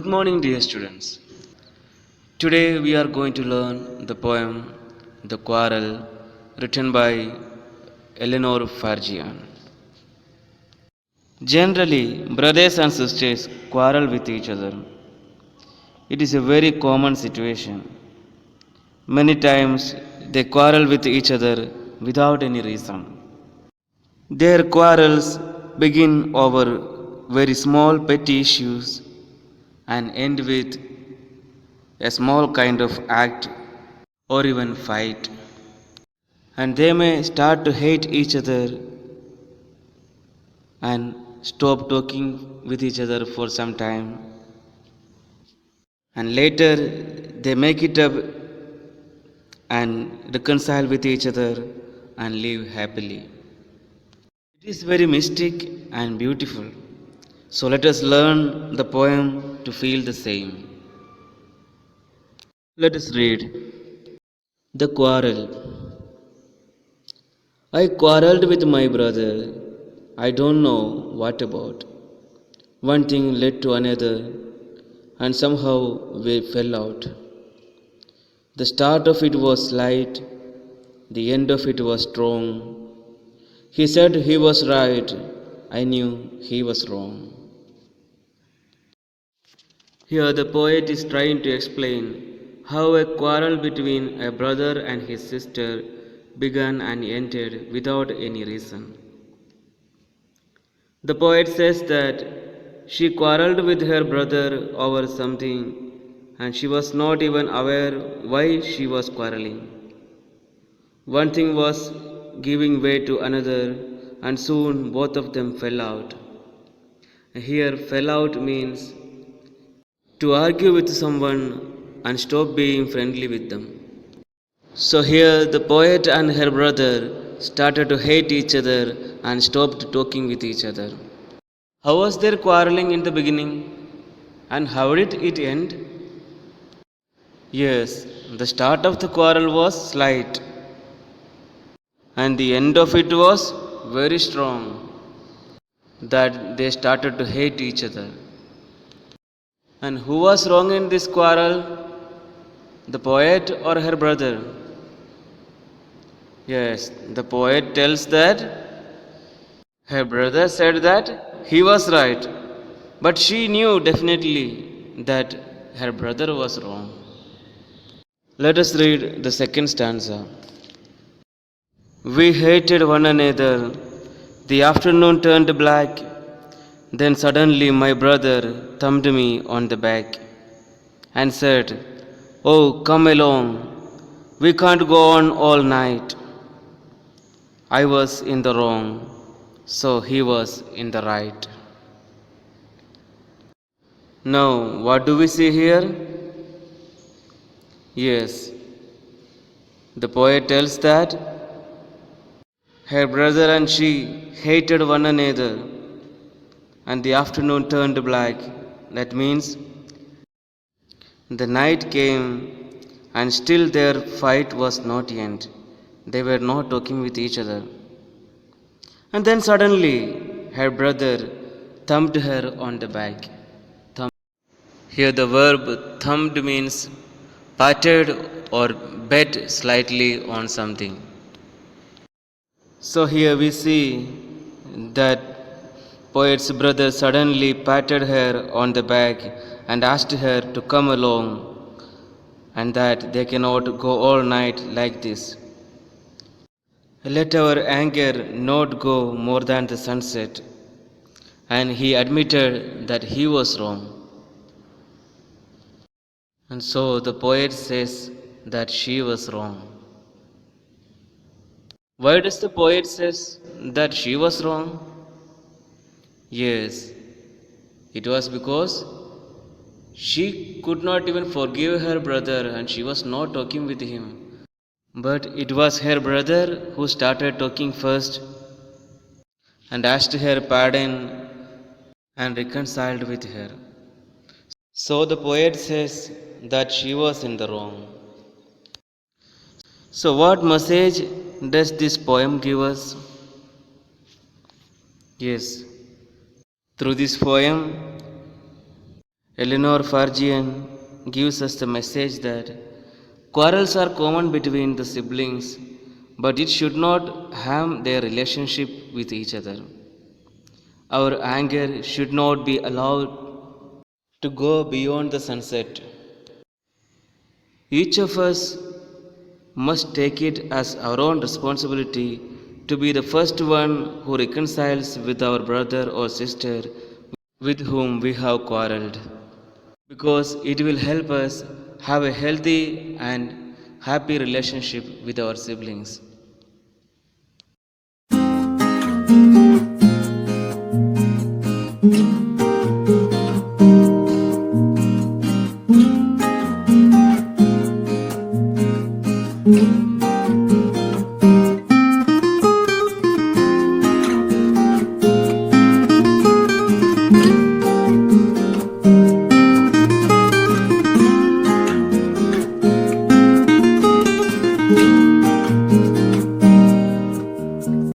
Good morning, dear students. Today we are going to learn the poem The Quarrel, written by Eleanor Fargian. Generally, brothers and sisters quarrel with each other. It is a very common situation. Many times they quarrel with each other without any reason. Their quarrels begin over very small petty issues and end with a small kind of act or even fight. And they may start to hate each other and stop talking with each other for some time. And later they make it up and reconcile with each other and live happily. It is very mystic and beautiful. So let us learn the poem to feel the same. Let us read. The Quarrel. I quarrelled with my brother. I don't know what about. One thing led to another, and somehow we fell out. The start of it was slight, the end of it was strong. He said he was right, I knew he was wrong. Here the poet is trying to explain how a quarrel between a brother and his sister began and ended without any reason. The poet says that she quarreled with her brother over something and she was not even aware why she was quarreling. One thing was giving way to another, and soon both of them fell out. Here, fell out means to argue with someone and stop being friendly with them. So here, the poet and her brother started to hate each other and stopped talking with each other. How was their quarreling in the beginning? And how did it end? Yes, the start of the quarrel was slight, and the end of it was very strong, that they started to hate each other. And who was wrong in this quarrel? The poet or her brother? Yes, the poet tells that her brother said that he was right, but she knew definitely that her brother was wrong. Let us read the second stanza. We hated one another. The afternoon turned black. Then suddenly my brother thumped me on the back and said, "Oh, come along. We can't go on all night." I was in the wrong, so he was in the right. Now, what do we see here? Yes, the poet tells that her brother and she hated one another, and the afternoon turned black. That means the night came, and still their fight was not end. They were not talking with each other. And then suddenly her brother thumped her on the back. Here the verb thumped means patted or bet slightly on something. So here we see that poet's brother suddenly patted her on the back and asked her to come along, and that they cannot go all night like this. Let our anger not go more than the sunset. And he admitted that he was wrong. And so the poet says that she was wrong. Why does the poet says that she was wrong? Yes, it was because she could not even forgive her brother and she was not talking with him. But it was her brother who started talking first and asked her pardon and reconciled with her. So the poet says that she was in the wrong. So, what message does this poem give us? Yes, through this poem, Eleanor Fargian gives us the message that quarrels are common between the siblings, but it should not harm their relationship with each other. Our anger should not be allowed to go beyond the sunset. Each of us must take it as our own responsibility to be the first one who reconciles with our brother or sister with whom we have quarreled, because it will help us have a healthy and happy relationship with our siblings.